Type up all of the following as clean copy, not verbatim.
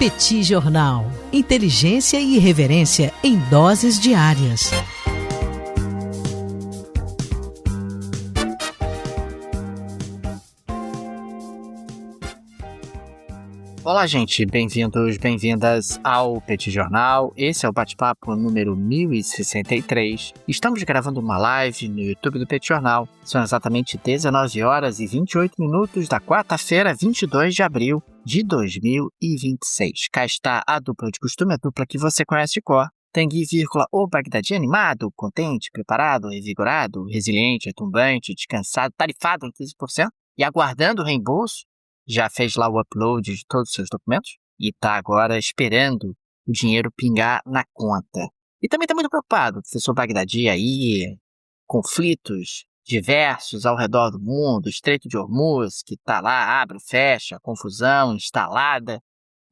Petit Jornal. Inteligência e irreverência em doses diárias. Olá, gente. Bem-vindos, bem-vindas ao Petit Jornal. Esse é o bate-papo número 1063. Estamos gravando uma live no YouTube do Petit Jornal. São exatamente 19 horas e 28 minutos da quarta-feira, 22 de abril de 2026. Cá está a dupla de costume, a dupla que você conhece de cor. Tanguy, o Bagdadi animado, contente, preparado, revigorado, resiliente, retumbante, descansado, tarifado em 15% e aguardando o reembolso. Já fez lá o upload de todos os seus documentos e está agora esperando o dinheiro pingar na conta. E também está muito preocupado, o professor Bagdadi aí, conflitos diversos ao redor do mundo, Estreito de Hormuz, que está lá, abre, fecha, confusão instalada,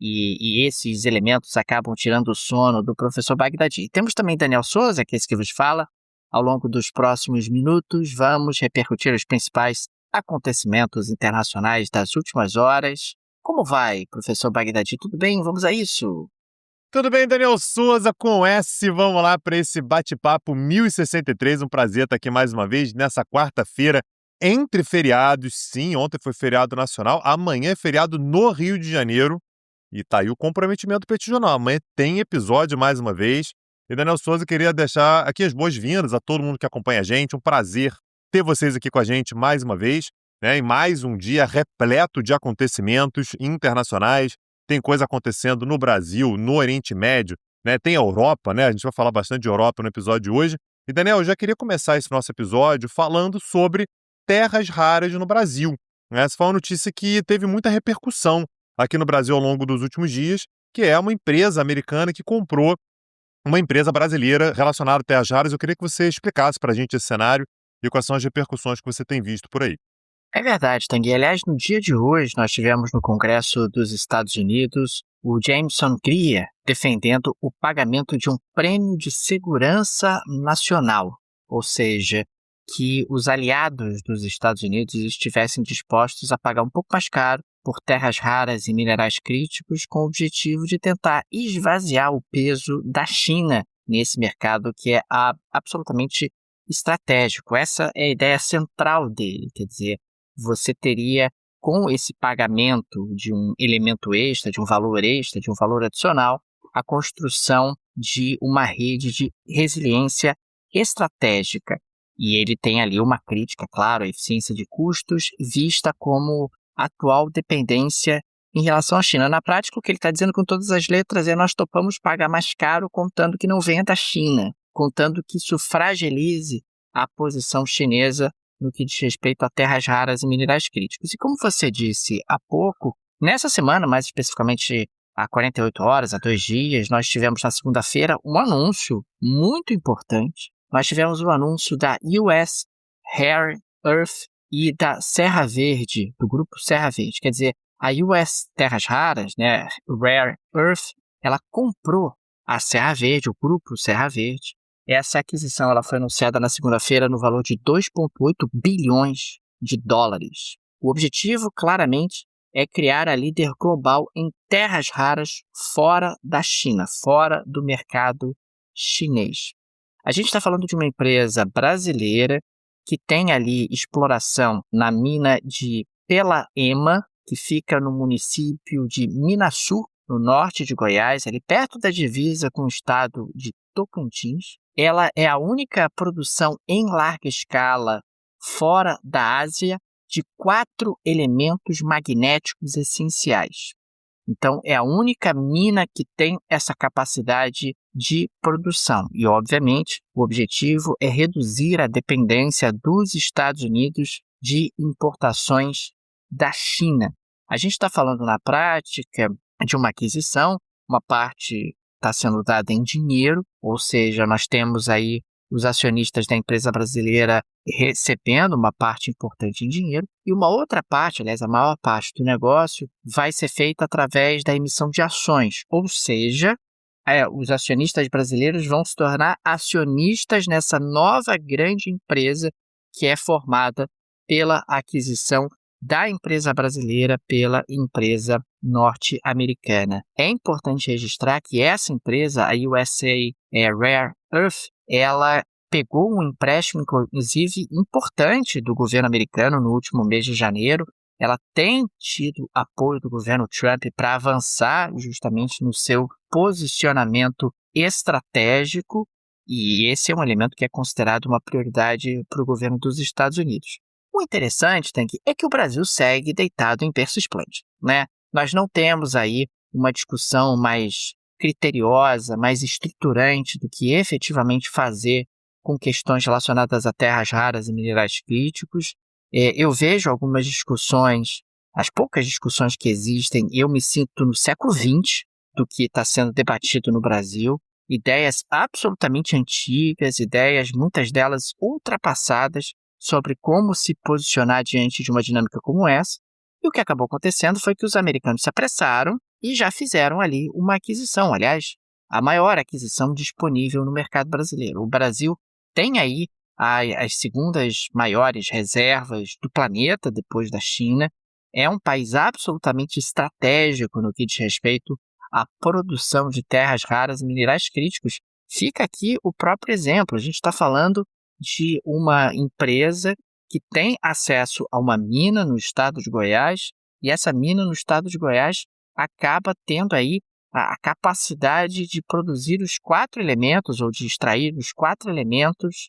e esses elementos acabam tirando o sono do professor Bagdadi. Temos também Daniel Souza, que é esse que vos fala. Ao longo dos próximos minutos, vamos repercutir os principais acontecimentos internacionais das últimas horas. Como vai, professor Bagdadi? Tudo bem? Vamos a isso? Tudo bem, Daniel Souza com S. Vamos lá para esse bate-papo 1063. Um prazer estar aqui mais uma vez nessa quarta-feira, entre feriados. Sim, ontem foi feriado nacional, amanhã é feriado no Rio de Janeiro. E tá aí o comprometimento do Petit Jornal. Amanhã tem episódio mais uma vez. E, Daniel Souza, queria deixar aqui as boas-vindas a todo mundo que acompanha a gente. Um prazer ter vocês aqui com a gente mais uma vez, né? Em mais um dia repleto de acontecimentos internacionais. Tem coisa acontecendo no Brasil, no Oriente Médio, né? Tem a Europa, né? A gente vai falar bastante de Europa no episódio de hoje. E, Daniel, eu já queria começar esse nosso episódio falando sobre terras raras no Brasil. Essa foi uma notícia que teve muita repercussão aqui no Brasil ao longo dos últimos dias, que é uma empresa americana que comprou uma empresa brasileira relacionada a terras raras. Eu queria que você explicasse para a gente esse cenário e quais são as repercussões que você tem visto por aí. É verdade, Tanguy. Aliás, no dia de hoje, nós tivemos no Congresso dos Estados Unidos o Jameson Greer defendendo o pagamento de um prêmio de segurança nacional, ou seja, que os aliados dos Estados Unidos estivessem dispostos a pagar um pouco mais caro por terras raras e minerais críticos, com o objetivo de tentar esvaziar o peso da China nesse mercado que é absolutamente estratégico. Essa é a ideia central dele, quer dizer, você teria, com esse pagamento de um elemento extra, de um valor extra, de um valor adicional, a construção de uma rede de resiliência estratégica. E ele tem ali uma crítica, claro, à eficiência de custos, vista como atual dependência em relação à China. Na prática, o que ele está dizendo com todas as letras é: nós topamos pagar mais caro contando que não venha da China, contando que isso fragilize a posição chinesa no que diz respeito a terras raras e minerais críticos. E como você disse há pouco, nessa semana, mais especificamente há 48 horas, há 2 dias, nós tivemos na segunda-feira um anúncio muito importante. Nós tivemos o anúncio da US Rare Earth e da Serra Verde, do grupo Serra Verde. Quer dizer, a US Terras Raras, né, Rare Earth, ela comprou a Serra Verde, o grupo Serra Verde. Essa aquisição ela foi anunciada na segunda-feira no valor de 2,8 bilhões de dólares. O objetivo, claramente, é criar a líder global em terras raras fora da China, fora do mercado chinês. A gente está falando de uma empresa brasileira que tem ali exploração na mina de Pelaema, que fica no município de Minaçu, no norte de Goiás, ali perto da divisa com o estado de Tocantins. Ela é a única produção em larga escala fora da Ásia de 4 elementos magnéticos essenciais. Então, é a única mina que tem essa capacidade de produção. E, obviamente, o objetivo é reduzir a dependência dos Estados Unidos de importações da China. A gente está falando, na prática, de uma aquisição, uma parte está sendo dada em dinheiro, ou seja, nós temos aí os acionistas da empresa brasileira recebendo uma parte importante em dinheiro, e uma outra parte, aliás, a maior parte do negócio, vai ser feita através da emissão de ações, ou seja, os acionistas brasileiros vão se tornar acionistas nessa nova grande empresa que é formada pela aquisição da empresa brasileira pela empresa norte-americana. É importante registrar que essa empresa, a USA Rare Earth, ela pegou um empréstimo, inclusive, importante do governo americano no último mês de janeiro. Ela tem tido apoio do governo Trump para avançar justamente no seu posicionamento estratégico, e esse é um elemento que é considerado uma prioridade para o governo dos Estados Unidos. O interessante, Tank, é que o Brasil segue deitado em berço esplêndido, né? Nós não temos aí uma discussão mais criteriosa, mais estruturante do que efetivamente fazer com questões relacionadas a terras raras e minerais críticos. Eu vejo algumas discussões, as poucas discussões que existem, eu me sinto no século XX do que está sendo debatido no Brasil. Ideias absolutamente antigas, ideias, muitas delas ultrapassadas, sobre como se posicionar diante de uma dinâmica como essa. E o que acabou acontecendo foi que os americanos se apressaram e já fizeram ali uma aquisição, aliás, a maior aquisição disponível no mercado brasileiro. O Brasil tem aí as segundas maiores reservas do planeta, depois da China. É um país absolutamente estratégico no que diz respeito à produção de terras raras e minerais críticos. Fica aqui o próprio exemplo. A gente está falando de uma empresa que tem acesso a uma mina no estado de Goiás, e essa mina no estado de Goiás acaba tendo aí a capacidade de produzir os 4 elementos, ou de extrair os 4 elementos,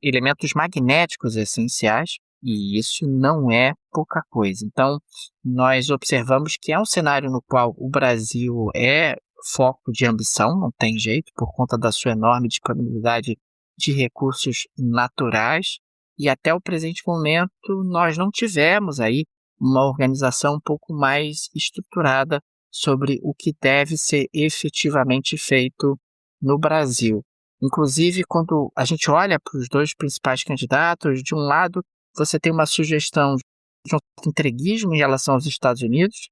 elementos magnéticos essenciais, e isso não é pouca coisa. Então, nós observamos que é um cenário no qual o Brasil é foco de ambição, não tem jeito, por conta da sua enorme disponibilidade de recursos naturais, e até o presente momento nós não tivemos aí uma organização um pouco mais estruturada sobre o que deve ser efetivamente feito no Brasil. Inclusive, quando a gente olha para os 2 principais candidatos, de um lado você tem uma sugestão de um entreguismo em relação aos Estados Unidos,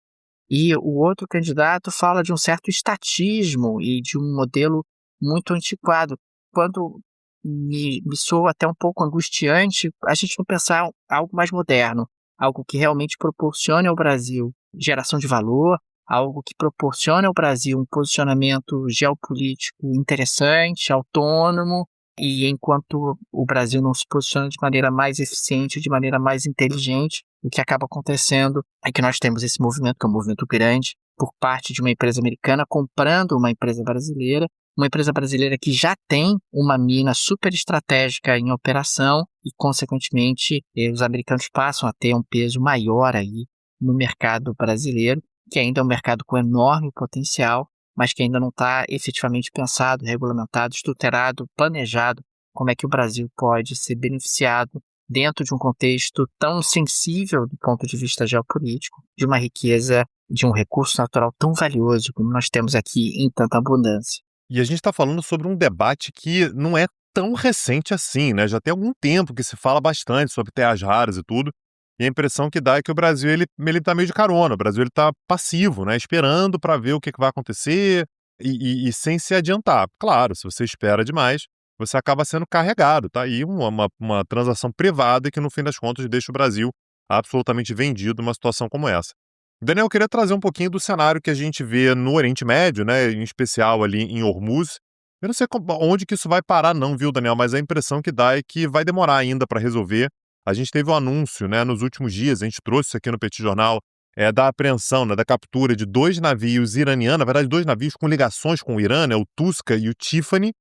e o outro candidato fala de um certo estatismo e de um modelo muito antiquado. Quando me soa até um pouco angustiante a gente não pensar algo mais moderno, algo que realmente proporcione ao Brasil geração de valor, algo que proporcione ao Brasil um posicionamento geopolítico interessante, autônomo, e enquanto o Brasil não se posiciona de maneira mais eficiente, de maneira mais inteligente, o que acaba acontecendo é que nós temos esse movimento, que é um movimento grande, por parte de uma empresa americana comprando uma empresa brasileira que já tem uma mina super estratégica em operação e, consequentemente, os americanos passam a ter um peso maior aí no mercado brasileiro, que ainda é um mercado com enorme potencial, mas que ainda não está efetivamente pensado, regulamentado, estruturado, planejado, como é que o Brasil pode ser beneficiado dentro de um contexto tão sensível do ponto de vista geopolítico, de uma riqueza, de um recurso natural tão valioso como nós temos aqui em tanta abundância. E a gente está falando sobre um debate que não é tão recente assim, né? Já tem algum tempo que se fala bastante sobre terras raras e tudo, e a impressão que dá é que o Brasil ele tá meio de carona, o Brasil ele tá passivo, né? Esperando para ver o que vai acontecer e sem se adiantar. Claro, se você espera demais, você acaba sendo carregado, tá? E uma transação privada que, no fim das contas, deixa o Brasil absolutamente vendido numa situação como essa. Daniel, eu queria trazer um pouquinho do cenário que a gente vê no Oriente Médio, né, em especial ali em Hormuz. Eu não sei onde que isso vai parar não, viu, Daniel, mas a impressão que dá é que vai demorar ainda para resolver. A gente teve um anúncio, né, nos últimos dias, a gente trouxe isso aqui no Petit Jornal, da apreensão, né, da captura de 2 navios iranianos, na verdade 2 navios com ligações com o Irã, né, o Tusca e o Tiffany,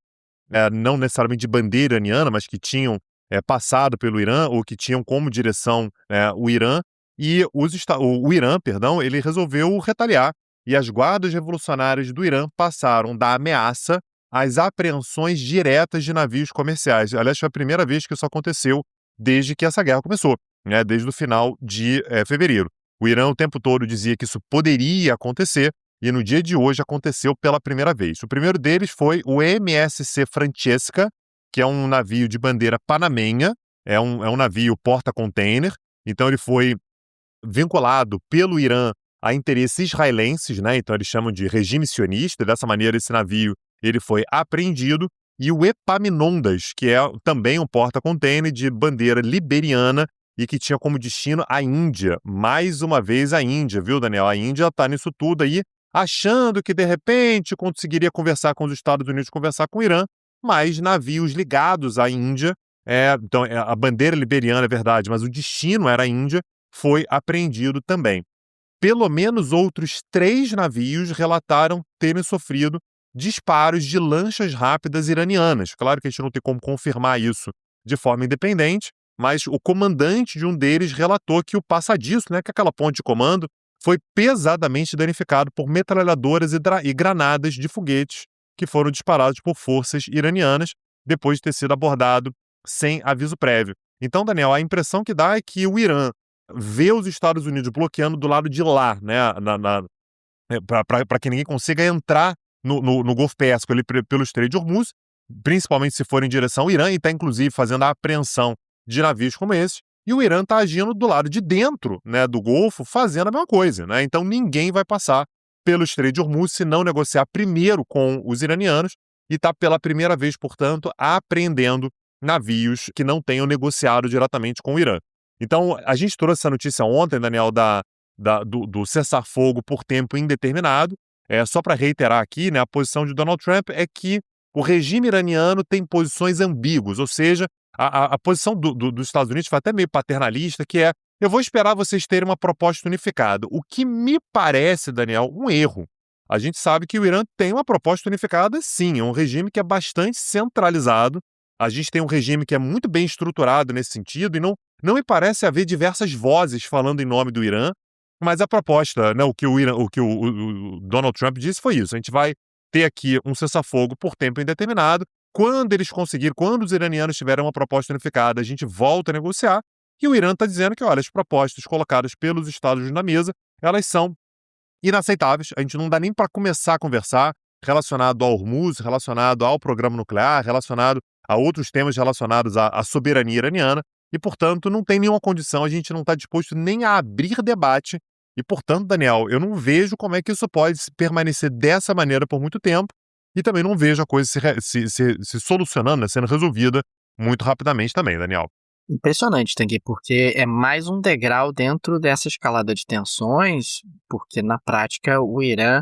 não necessariamente de bandeira iraniana, mas que tinham passado pelo Irã ou que tinham como direção o Irã. E o Irã, perdão, ele resolveu retaliar, e as guardas revolucionárias do Irã passaram da ameaça às apreensões diretas de navios comerciais. Aliás, foi a primeira vez que isso aconteceu desde que essa guerra começou, né, desde o final de fevereiro. O Irã o tempo todo dizia que isso poderia acontecer, e no dia de hoje aconteceu pela primeira vez. O primeiro deles foi o MSC Francesca, que é um navio de bandeira panamenha, é um navio porta-container, então ele foi vinculado pelo Irã a interesses israelenses, né? Então eles chamam de regime sionista. Dessa maneira, esse navio ele foi apreendido. E o Epaminondas, que é também um porta-container de bandeira liberiana, e que tinha como destino a Índia. Mais uma vez a Índia, viu, Daniel? A Índia está nisso tudo aí, achando que de repente conseguiria conversar com os Estados Unidos, conversar com o Irã, mas navios ligados à Índia, então a bandeira liberiana é verdade, mas o destino era a Índia, foi apreendido também. Pelo menos outros 3 navios relataram terem sofrido disparos de lanchas rápidas iranianas. Claro que a gente não tem como confirmar isso de forma independente, mas o comandante de um deles relatou que o passadiço, né, que é aquela ponte de comando, foi pesadamente danificado por metralhadoras e granadas de foguetes que foram disparados por forças iranianas depois de ter sido abordado sem aviso prévio. Então, Daniel, a impressão que dá é que o Irã vê os Estados Unidos bloqueando do lado de lá, né, para que ninguém consiga entrar no Golfo Pérsico ali pelo Estreito de Hormuz, principalmente se for em direção ao Irã, e está inclusive fazendo a apreensão de navios como esse, e o Irã está agindo do lado de dentro, né, do Golfo, fazendo a mesma coisa, né? Então ninguém vai passar pelo Estreito de Hormuz se não negociar primeiro com os iranianos, e está pela primeira vez, portanto, apreendendo navios que não tenham negociado diretamente com o Irã. Então, a gente trouxe essa notícia ontem, Daniel, do cessar-fogo por tempo indeterminado. Só para reiterar aqui, né, a posição de Donald Trump é que o regime iraniano tem posições ambíguas, ou seja, a posição dos Estados Unidos foi até meio paternalista, que é: eu vou esperar vocês terem uma proposta unificada. O que me parece, Daniel, um erro. A gente sabe que o Irã tem uma proposta unificada, sim, é um regime que é bastante centralizado. A gente tem um regime que é muito bem estruturado nesse sentido, e não me parece haver diversas vozes falando em nome do Irã, mas a proposta, né, o que o Donald Trump disse foi isso: a gente vai ter aqui um cessar-fogo por tempo indeterminado. Quando os iranianos tiverem uma proposta unificada, a gente volta a negociar. E o Irã está dizendo que, olha, as propostas colocadas pelos Estados Unidos na mesa, elas são inaceitáveis. A gente não dá nem para começar a conversar relacionado ao Hormuz, relacionado ao programa nuclear, relacionado a outros temas relacionados à soberania iraniana. E, portanto, não tem nenhuma condição, a gente não está disposto nem a abrir debate. E, portanto, Daniel, eu não vejo como é que isso pode permanecer dessa maneira por muito tempo, e também não vejo a coisa se solucionando, né, sendo resolvida muito rapidamente também, Daniel. Impressionante, Tanguy, porque é mais um degrau dentro dessa escalada de tensões, porque na prática o Irã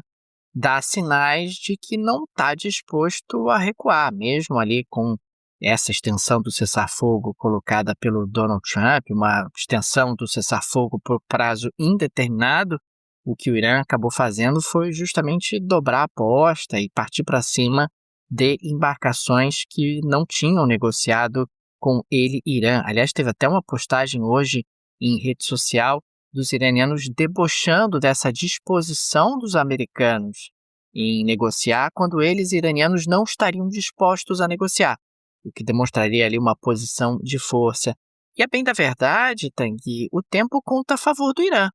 dá sinais de que não está disposto a recuar, mesmo ali com essa extensão do cessar-fogo colocada pelo Donald Trump, uma extensão do cessar-fogo por prazo indeterminado. O que o Irã acabou fazendo foi justamente dobrar a aposta e partir para cima de embarcações que não tinham negociado com ele, Irã. Aliás, teve até uma postagem hoje em rede social dos iranianos debochando dessa disposição dos americanos em negociar quando eles, iranianos, não estariam dispostos a negociar, o que demonstraria ali uma posição de força. E a bem da verdade, Tanguy, o tempo conta a favor do Irã.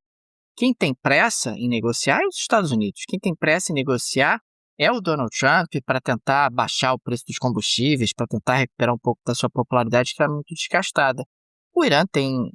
Quem tem pressa em negociar é os Estados Unidos. Quem tem pressa em negociar é o Donald Trump, para tentar baixar o preço dos combustíveis, para tentar recuperar um pouco da sua popularidade, que está muito desgastada. O Irã tem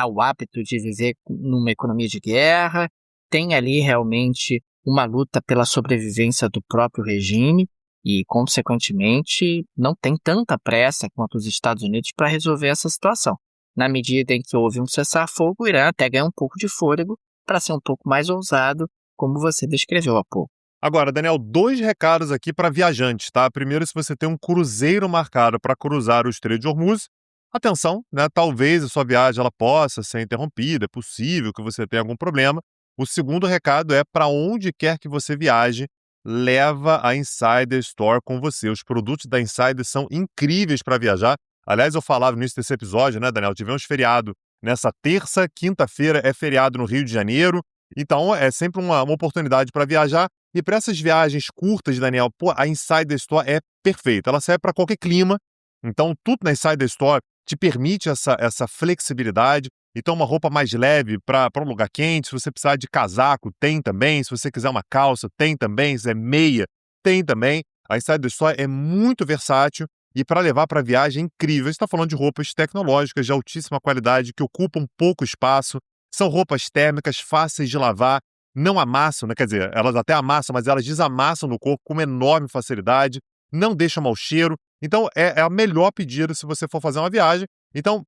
o hábito de viver numa economia de guerra, tem ali realmente uma luta pela sobrevivência do próprio regime e, consequentemente, não tem tanta pressa quanto os Estados Unidos para resolver essa situação. Na medida em que houve um cessar-fogo, o Irã até ganha um pouco de fôlego para ser um pouco mais ousado, como você descreveu há pouco. Agora, Daniel, 2 recados aqui para viajantes, tá? Primeiro, se você tem um cruzeiro marcado para cruzar o Estreito de Hormuz, atenção, né? Talvez a sua viagem ela possa ser interrompida, é possível que você tenha algum problema. O segundo recado é: para onde quer que você viaje, leva a Insider Store com você. Os produtos da Insider são incríveis para viajar. Aliás, eu falava no início desse episódio, né, Daniel? Tivemos feriado nessa terça, quinta-feira é feriado no Rio de Janeiro. Então, é sempre uma oportunidade para viajar. E para essas viagens curtas, Daniel, a Insider Store é perfeita. Ela serve para qualquer clima. Então, tudo na Insider Store te permite essa flexibilidade. Então, uma roupa mais leve para um lugar quente. Se você precisar de casaco, tem também. Se você quiser uma calça, tem também. Se é meia, tem também. A Insider Store é muito versátil e para levar para viagem é incrível. A gente está falando de roupas tecnológicas de altíssima qualidade que ocupam pouco espaço. São roupas térmicas, fáceis de lavar, não amassam, né? Quer dizer, elas até amassam, mas elas desamassam no corpo com uma enorme facilidade, não deixam mau cheiro. Então, é a melhor pedida se você for fazer uma viagem. Então,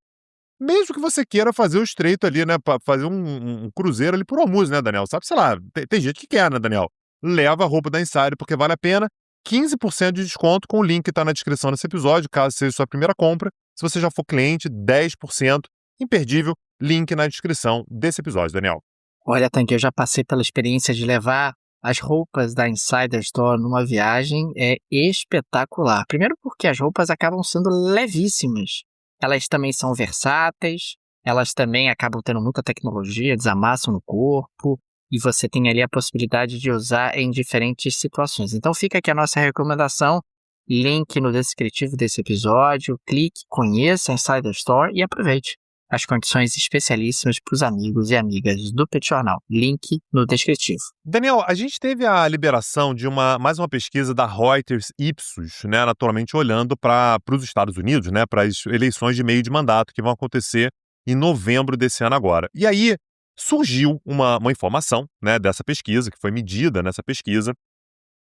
mesmo que você queira fazer o estreito ali, né, fazer um cruzeiro ali por Hormuz, né, Daniel? Sabe, sei lá, tem gente que quer, né, Daniel? Leva a roupa da Insider porque vale a pena. 15% de desconto com o link que está na descrição desse episódio, caso seja sua primeira compra. Se você já for cliente, 10%. Imperdível, link na descrição desse episódio, Daniel. Olha, Tanque, eu já passei pela experiência de levar as roupas da Insider Store numa viagem, é espetacular. Primeiro porque as roupas acabam sendo levíssimas. Elas também são versáteis, elas também acabam tendo muita tecnologia, desamassam no corpo, e você tem ali a possibilidade de usar em diferentes situações. Então fica aqui a nossa recomendação, link no descritivo desse episódio, clique, conheça a Insider Store e aproveite as condições especialíssimas para os amigos e amigas do Pet Jornal. Link no descritivo. Daniel, a gente teve a liberação de mais uma pesquisa da Reuters Ipsos, né, naturalmente olhando para os Estados Unidos, né, para as eleições de meio de mandato que vão acontecer em novembro desse ano agora. E aí surgiu uma informação, né, dessa pesquisa, que foi medida nessa pesquisa,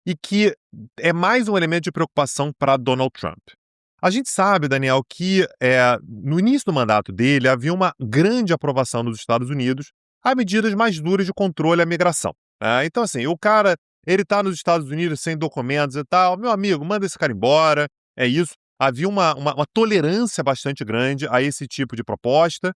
e que é mais um elemento de preocupação para Donald Trump. A gente sabe, Daniel, que no início do mandato dele havia uma grande aprovação nos Estados Unidos a medidas mais duras de controle à migração. Né? Então, assim, o cara, ele tá nos Estados Unidos sem documentos e tal, meu amigo, manda esse cara embora, é isso. Havia uma tolerância bastante grande a esse tipo de proposta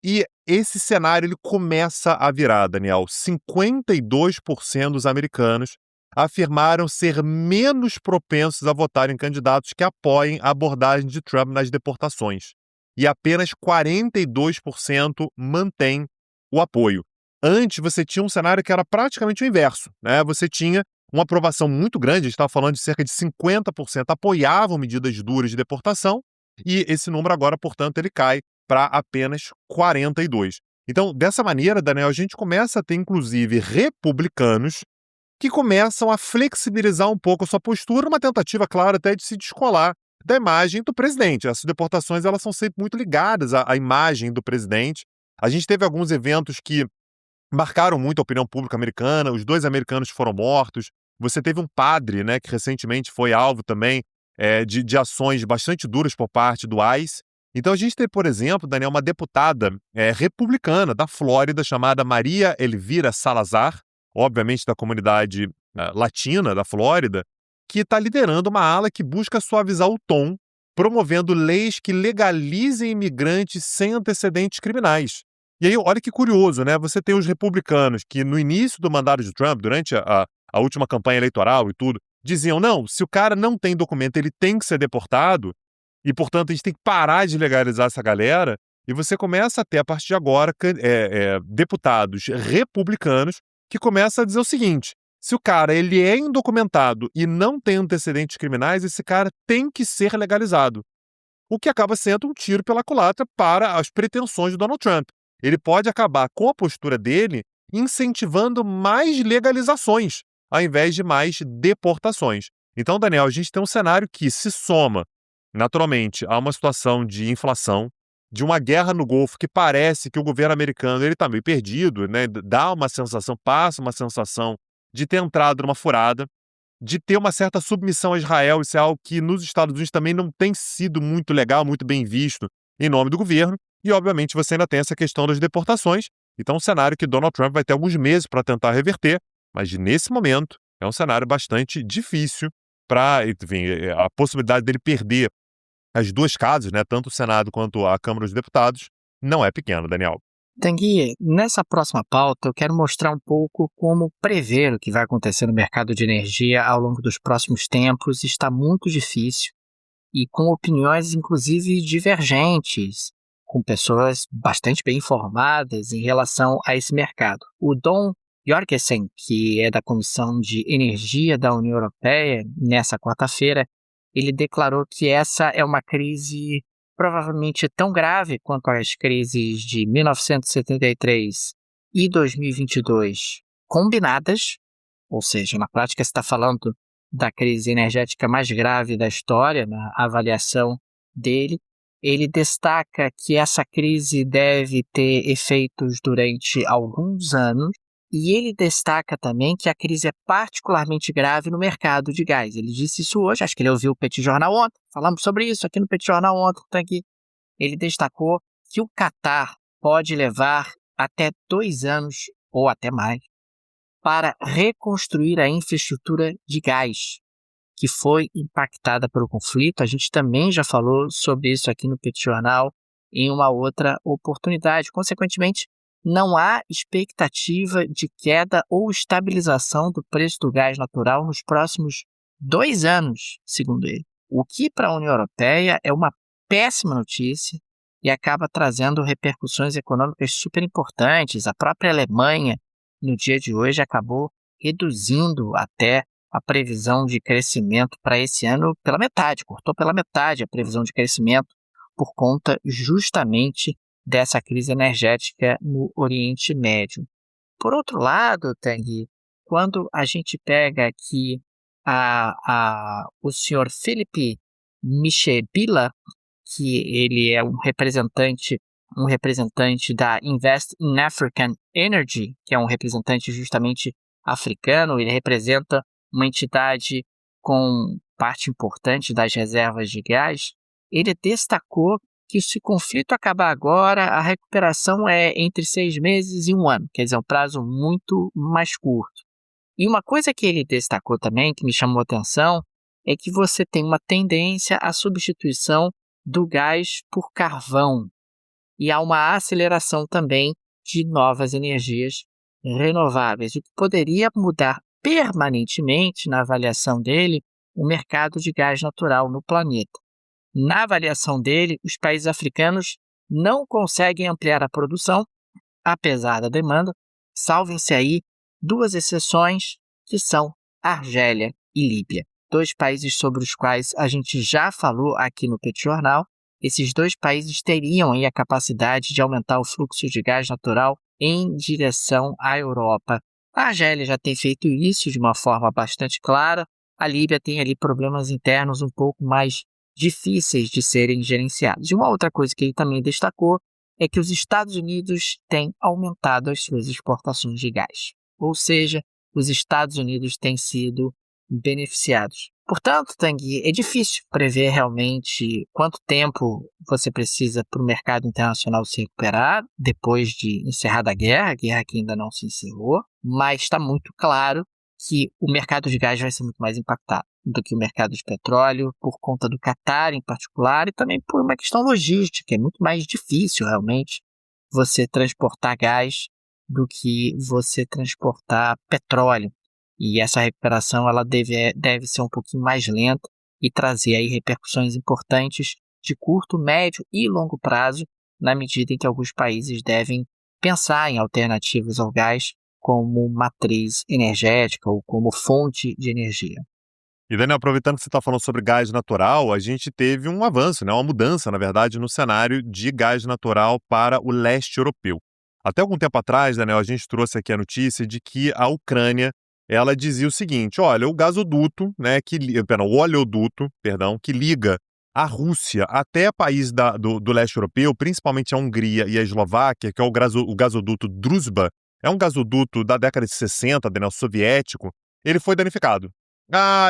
e esse cenário ele começa a virar, Daniel. 52% dos americanos afirmaram ser menos propensos a votar em candidatos que apoiem a abordagem de Trump nas deportações. E apenas 42% mantém o apoio. Antes, você tinha um cenário que era praticamente o inverso, né? Você tinha uma aprovação muito grande, a gente estava falando de cerca de 50% apoiavam medidas duras de deportação, e esse número agora, portanto, ele cai para apenas 42%. Então, dessa maneira, Daniel, a gente começa a ter, inclusive, republicanos que começam a flexibilizar um pouco a sua postura, uma tentativa, claro, até de se descolar da imagem do presidente. Essas deportações elas são sempre muito ligadas à imagem do presidente. A gente teve alguns eventos que marcaram muito a opinião pública americana, os 2 americanos foram mortos, você teve um padre, né, que recentemente foi alvo também de ações bastante duras por parte do ICE. Então a gente teve, por exemplo, Daniel, uma deputada republicana da Flórida chamada Maria Elvira Salazar, obviamente da comunidade latina da Flórida, que está liderando uma ala que busca suavizar o tom, promovendo leis que legalizem imigrantes sem antecedentes criminais. E aí, olha que curioso, né? Você tem os republicanos que no início do mandato de Trump, durante a última campanha eleitoral e tudo, diziam, não, se o cara não tem documento, ele tem que ser deportado, e, portanto, a gente tem que parar de legalizar essa galera, e você começa a ter, a partir de agora, deputados republicanos que começa a dizer o seguinte, se o cara ele é indocumentado e não tem antecedentes criminais, esse cara tem que ser legalizado. O que acaba sendo um tiro pela culatra para as pretensões de Donald Trump. Ele pode acabar, com a postura dele, incentivando mais legalizações, ao invés de mais deportações. Então, Daniel, a gente tem um cenário que se soma, naturalmente, a uma situação de inflação, de uma guerra no Golfo que parece que o governo americano está meio perdido, né? Dá uma sensação, passa uma sensação de ter entrado numa furada, de ter uma certa submissão a Israel, isso é algo que nos Estados Unidos também não tem sido muito legal, muito bem visto em nome do governo, e obviamente você ainda tem essa questão das deportações, então é um cenário que Donald Trump vai ter alguns meses para tentar reverter, mas nesse momento é um cenário bastante difícil para, enfim, a possibilidade dele perder as 2 casas, né, tanto o Senado quanto a Câmara dos Deputados, não é pequena, Daniel. Tanguy, nessa próxima pauta eu quero mostrar um pouco como prever o que vai acontecer no mercado de energia ao longo dos próximos tempos. Está muito difícil e com opiniões inclusive divergentes, com pessoas bastante bem informadas em relação a esse mercado. O Don Jorgensen, que é da Comissão de Energia da União Europeia, nessa quarta-feira, ele declarou que essa é uma crise provavelmente tão grave quanto as crises de 1973 e 2022 combinadas, ou seja, na prática você está falando da crise energética mais grave da história, na avaliação dele. Ele destaca que essa crise deve ter efeitos durante alguns anos, e ele destaca também que a crise é particularmente grave no mercado de gás. Ele disse isso hoje, acho que ele ouviu o Pet Jornal ontem, falamos sobre isso aqui no Pet Jornal ontem, tá aqui. Ele destacou que o Catar pode levar até 2 anos ou até mais para reconstruir a infraestrutura de gás que foi impactada pelo conflito. A gente também já falou sobre isso aqui no Petit Jornal em uma outra oportunidade. Consequentemente, não há expectativa de queda ou estabilização do preço do gás natural nos próximos 2 anos, segundo ele. O que para a União Europeia é uma péssima notícia e acaba trazendo repercussões econômicas super importantes. A própria Alemanha, no dia de hoje, acabou reduzindo até a previsão de crescimento para esse ano pela metade, cortou pela metade a previsão de crescimento por conta justamente dessa crise energética no Oriente Médio. Por outro lado, Tanguy, quando a gente pega aqui o senhor Philippe Michel-Bila, que ele é um representante da Invest in African Energy, que é um representante justamente africano. Ele representa uma entidade com parte importante das reservas de gás. Ele destacou que se o conflito acabar agora, a recuperação é entre 6 meses e 1 ano, quer dizer, um prazo muito mais curto. E uma coisa que ele destacou também, que me chamou a atenção, é que você tem uma tendência à substituição do gás por carvão. E há uma aceleração também de novas energias renováveis, o que poderia mudar permanentemente, na avaliação dele, o mercado de gás natural no planeta. Na avaliação dele, os países africanos não conseguem ampliar a produção, apesar da demanda, salvem-se aí 2 exceções, que são Argélia e Líbia. 2 países sobre os quais a gente já falou aqui no Petit Jornal. Esses 2 países teriam aí a capacidade de aumentar o fluxo de gás natural em direção à Europa. A Argélia já tem feito isso de uma forma bastante clara. A Líbia tem ali problemas internos um pouco mais difíceis de serem gerenciados. E uma outra coisa que ele também destacou é que os Estados Unidos têm aumentado as suas exportações de gás. Ou seja, os Estados Unidos têm sido beneficiados. Portanto, Tanguy, é difícil prever realmente quanto tempo você precisa para o mercado internacional se recuperar depois de encerrada a guerra que ainda não se encerrou, mas está muito claro que o mercado de gás vai ser muito mais impactado do que o mercado de petróleo, por conta do Catar em particular, e também por uma questão logística. É muito mais difícil realmente você transportar gás do que você transportar petróleo. E essa recuperação ela deve ser um pouquinho mais lenta e trazer aí repercussões importantes de curto, médio e longo prazo, na medida em que alguns países devem pensar em alternativas ao gás como matriz energética ou como fonte de energia. E, Daniel, aproveitando que você está falando sobre gás natural, a gente teve um avanço, né, uma mudança, na verdade, no cenário de gás natural para o leste europeu. Até algum tempo atrás, Daniel, a gente trouxe aqui a notícia de que a Ucrânia ela dizia o seguinte: olha, o gasoduto, né, o oleoduto, que liga a Rússia até países do leste europeu, principalmente a Hungria e a Eslováquia, que é o gasoduto Druzhba, é um gasoduto da década de 60, Daniel, soviético, ele foi danificado.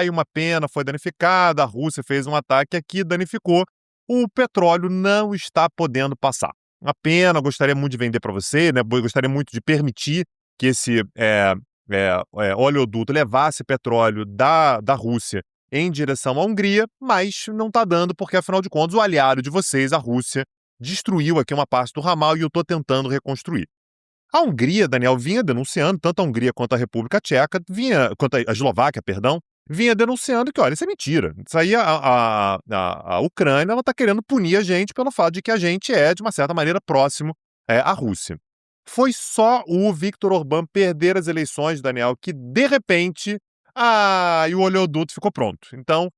E uma pena, foi danificado, a Rússia fez um ataque aqui, danificou, o petróleo não está podendo passar. Uma pena, gostaria muito de vender para você, né, gostaria muito de permitir que esse oleoduto levasse petróleo da Rússia em direção à Hungria, mas não está dando porque, afinal de contas, o aliado de vocês, a Rússia, destruiu aqui uma parte do ramal e eu estou tentando reconstruir. A Hungria, Daniel, vinha denunciando, tanto a Hungria quanto a República Tcheca, quanto a Eslováquia, vinha denunciando que, olha, isso é mentira. Isso aí a Ucrânia está querendo punir a gente pelo fato de que a gente é, de uma certa maneira, próximo à Rússia. Foi só o Viktor Orbán perder as eleições, Daniel, que, de repente, e o oleoduto ficou pronto. Então,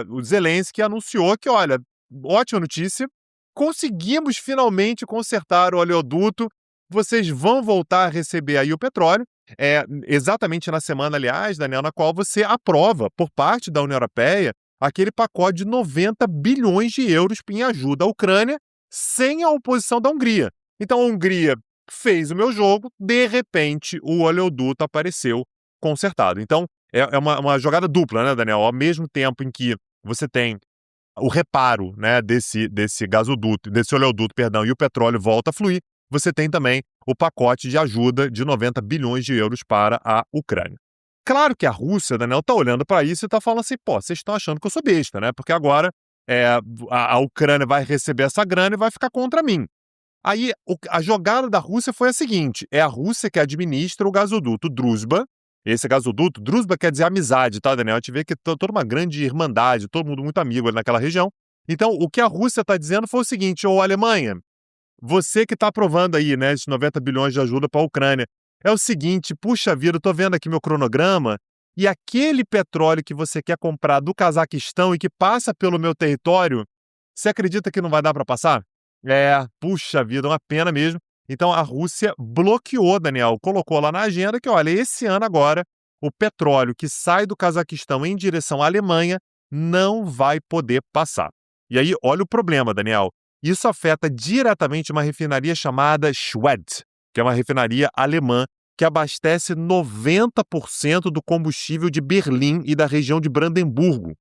o Zelensky anunciou que, olha, ótima notícia, conseguimos finalmente consertar o oleoduto, vocês vão voltar a receber aí o petróleo, exatamente na semana, aliás, Daniel, na qual você aprova, por parte da União Europeia, aquele pacote de 90 bilhões de euros em ajuda à Ucrânia, sem a oposição da Hungria. Então, a Hungria fez o meu jogo, de repente, o oleoduto apareceu consertado. Então, é uma jogada dupla, né, Daniel? Ao mesmo tempo em que você tem o reparo, né, desse gasoduto, desse oleoduto, perdão, e o petróleo volta a fluir, você tem também o pacote de ajuda de 90 bilhões de euros para a Ucrânia. Claro que a Rússia, Daniel, está olhando para isso e está falando assim, pô, vocês estão achando que eu sou besta, né? Porque agora a Ucrânia vai receber essa grana e vai ficar contra mim. Aí a jogada da Rússia foi a seguinte, é a Rússia que administra o gasoduto Druzhba. Esse gasoduto, Druzhba quer dizer amizade, tá, Daniel? A gente vê que toda uma grande irmandade, todo mundo muito amigo ali naquela região. Então, o que a Rússia está dizendo foi o seguinte, ô Alemanha, você que está aprovando aí, né, esses 90 bilhões de ajuda para a Ucrânia, é o seguinte, puxa vida, eu tô vendo aqui meu cronograma, e aquele petróleo que você quer comprar do Cazaquistão e que passa pelo meu território, você acredita que não vai dar para passar? Puxa vida, uma pena mesmo. Então a Rússia bloqueou, Daniel, colocou lá na agenda que, olha, esse ano agora, o petróleo que sai do Cazaquistão em direção à Alemanha não vai poder passar. E aí, olha o problema, Daniel. Isso afeta diretamente uma refinaria chamada Schwedt, que é uma refinaria alemã que abastece 90% do combustível de Berlim e da região de Brandemburgo.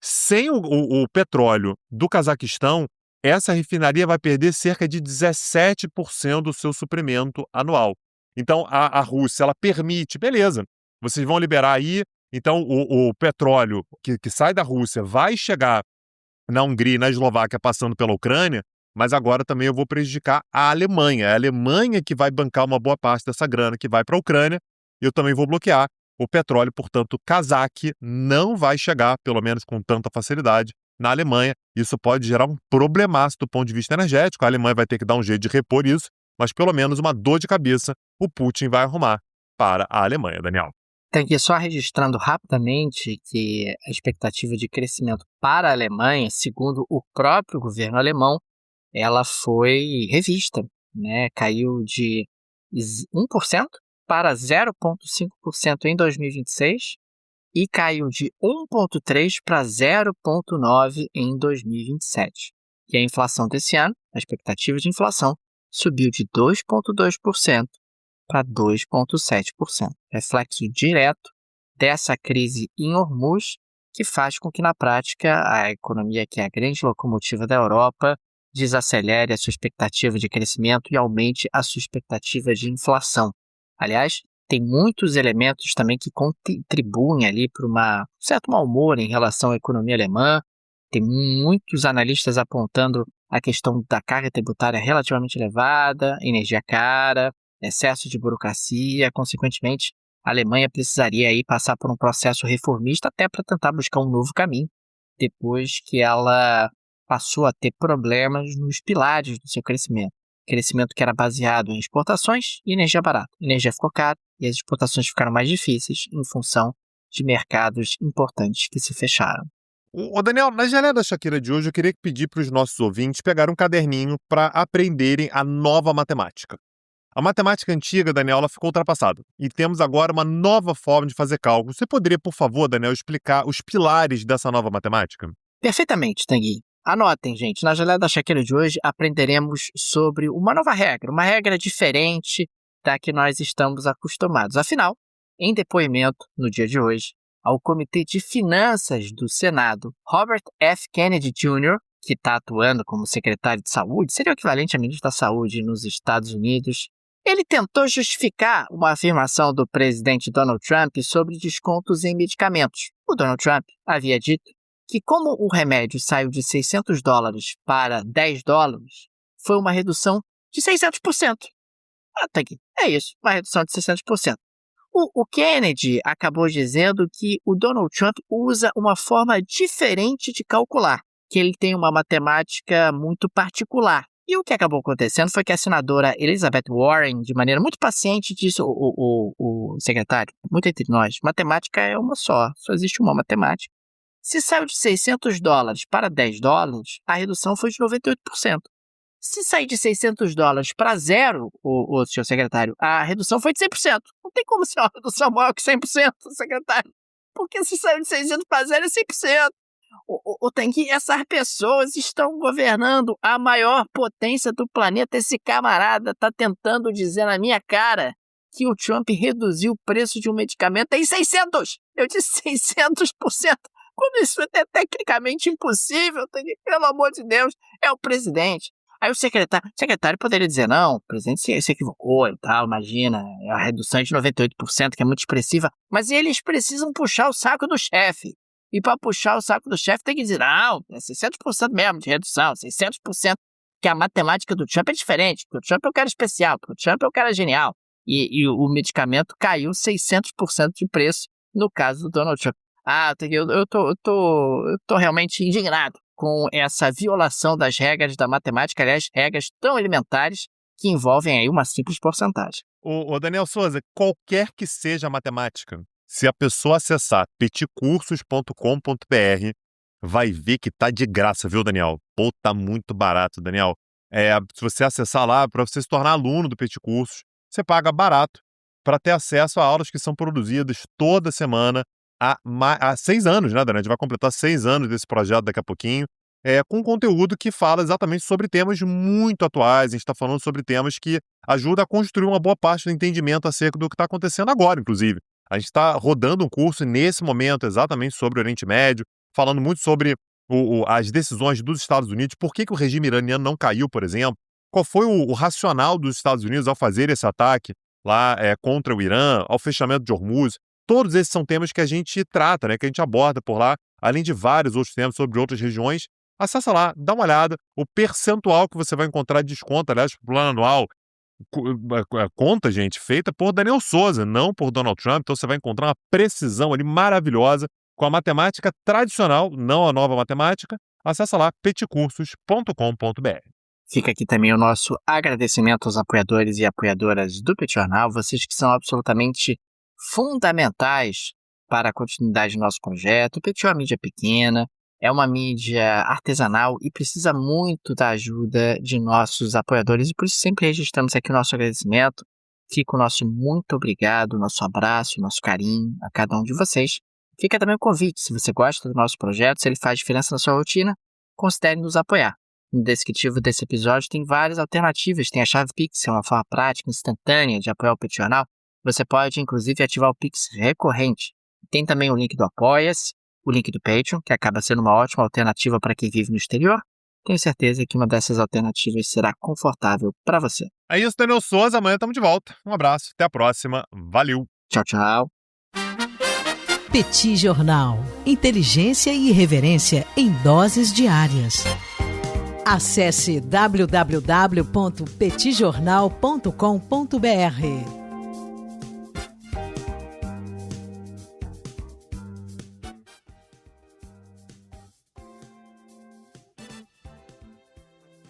Sem o petróleo do Cazaquistão, essa refinaria vai perder cerca de 17% do seu suprimento anual. Então, a Rússia, ela permite, beleza, vocês vão liberar aí, então o petróleo que sai da Rússia vai chegar na Hungria e na Eslováquia passando pela Ucrânia, mas agora também eu vou prejudicar a Alemanha. É a Alemanha que vai bancar uma boa parte dessa grana que vai para a Ucrânia. Eu também vou bloquear o petróleo, portanto, cazaque não vai chegar, pelo menos com tanta facilidade, na Alemanha. Isso pode gerar um problemaço do ponto de vista energético. A Alemanha vai ter que dar um jeito de repor isso, mas pelo menos uma dor de cabeça o Putin vai arrumar para a Alemanha, Daniel. Tem que só registrando rapidamente que a expectativa de crescimento para a Alemanha, segundo o próprio governo alemão, ela foi revista, né? Caiu de 1% para 0,5% em 2026 e caiu de 1,3% para 0,9% em 2027. E a inflação desse ano, a expectativa de inflação, subiu de 2,2% para 2,7%. Reflexo direto dessa crise em Hormuz, que faz com que, na prática, a economia, que é a grande locomotiva da Europa, desacelere a sua expectativa de crescimento e aumente a sua expectativa de inflação. Aliás, tem muitos elementos também que contribuem ali para um certo mau humor em relação à economia alemã. Tem muitos analistas apontando a questão da carga tributária relativamente elevada, energia cara, excesso de burocracia. Consequentemente, a Alemanha precisaria aí passar por um processo reformista até para tentar buscar um novo caminho, depois que ela passou a ter problemas nos pilares do seu crescimento. Crescimento que era baseado em exportações e energia barata. Energia ficou cara e as exportações ficaram mais difíceis em função de mercados importantes que se fecharam. Ô Daniel, na Geleia da Shakira de hoje, eu queria pedir para os nossos ouvintes pegarem um caderninho para aprenderem a nova matemática. A matemática antiga, Daniel, ela ficou ultrapassada. E temos agora uma nova forma de fazer cálculo. Você poderia, por favor, Daniel, explicar os pilares dessa nova matemática? Perfeitamente, Tanguy. Anotem, gente. Na Geleia da Shakira de hoje, aprenderemos sobre uma nova regra. Uma regra diferente da que nós estamos acostumados. Afinal, em depoimento, no dia de hoje, ao Comitê de Finanças do Senado, Robert F. Kennedy Jr., que está atuando como secretário de saúde, seria o equivalente a ministro da saúde nos Estados Unidos, ele tentou justificar uma afirmação do presidente Donald Trump sobre descontos em medicamentos. O Donald Trump havia dito que, como o remédio saiu de $600 para $10, foi uma redução de 600%. Tá aqui. É isso, uma redução de 600%. O Kennedy acabou dizendo que o Donald Trump usa uma forma diferente de calcular, que ele tem uma matemática muito particular. E o que acabou acontecendo foi que a senadora Elizabeth Warren, de maneira muito paciente, disse o secretário, muito entre nós, matemática é uma só existe uma matemática. Se saiu de $600 para $10, a redução foi de 98%. Se sair de $600 para zero, o senhor secretário, a redução foi de 100%. Não tem como ser uma redução maior que 100%, secretário. Porque se saiu de 600 para zero é 100%. Tem que essas pessoas estão governando a maior potência do planeta. Esse camarada está tentando dizer na minha cara que o Trump reduziu o preço de um medicamento em 600%. Eu disse 600%. quando isso é tecnicamente impossível, pelo amor de Deus, é o presidente. Aí o secretário poderia dizer, não, o presidente se equivocou e tal, imagina, é a redução de 98%, que é muito expressiva, mas eles precisam puxar o saco do chefe. E para puxar o saco do chefe tem que dizer, não, é 600% mesmo de redução, 600%, que a matemática do Trump é diferente, porque o Trump é um cara especial, porque o Trump é um cara genial. E o medicamento caiu 600% de preço no caso do Donald Trump. Eu tô realmente indignado com essa violação das regras da matemática, aliás, regras tão elementares que envolvem aí uma simples porcentagem. Ô Daniel Souza, qualquer que seja a matemática, se a pessoa acessar petcursos.com.br, vai ver que tá de graça, viu, Daniel? Pô, tá muito barato, Daniel. Se você acessar lá, para você se tornar aluno do Petit Cursos, você paga barato para ter acesso a aulas que são produzidas toda semana há 6 anos, né, Daniel? A gente vai completar 6 anos desse projeto daqui a pouquinho, com conteúdo que fala exatamente sobre temas muito atuais. A gente está falando sobre temas que ajudam a construir uma boa parte do entendimento acerca do que está acontecendo agora, inclusive. A gente está rodando um curso nesse momento exatamente sobre o Oriente Médio, falando muito sobre as decisões dos Estados Unidos, por que o regime iraniano não caiu, por exemplo, qual foi o racional dos Estados Unidos ao fazer esse ataque lá contra o Irã, ao fechamento de Hormuz. Todos esses são temas que a gente trata, né, que a gente aborda por lá, além de vários outros temas sobre outras regiões. Acessa lá, dá uma olhada, o percentual que você vai encontrar de desconto, aliás, para o plano anual, conta, gente, feita por Daniel Souza, não por Donald Trump, então você vai encontrar uma precisão ali maravilhosa com a matemática tradicional, não a nova matemática. Acessa lá, petcursos.com.br. Fica aqui também o nosso agradecimento aos apoiadores e apoiadoras do Petit Jornal, vocês que são absolutamente fundamentais para a continuidade do nosso projeto. O Petit é uma mídia pequena, é uma mídia artesanal e precisa muito da ajuda de nossos apoiadores, e por isso sempre registramos aqui o nosso agradecimento. Fica o nosso muito obrigado, o nosso abraço, o nosso carinho a cada um de vocês. Fica também o convite, se você gosta do nosso projeto, se ele faz diferença na sua rotina, considere nos apoiar. No descritivo desse episódio tem várias alternativas, tem a chave Pix, é uma forma prática, instantânea de apoiar o Petit Jornal. Você pode, inclusive, ativar o Pix recorrente. Tem também o link do Apoia-se, o link do Patreon, que acaba sendo uma ótima alternativa para quem vive no exterior. Tenho certeza que uma dessas alternativas será confortável para você. É isso, Daniel Souza. Amanhã estamos de volta. Um abraço, até a próxima. Valeu. Tchau, tchau. Petit Jornal. Inteligência e irreverência em doses diárias. Acesse www.petitjornal.com.br.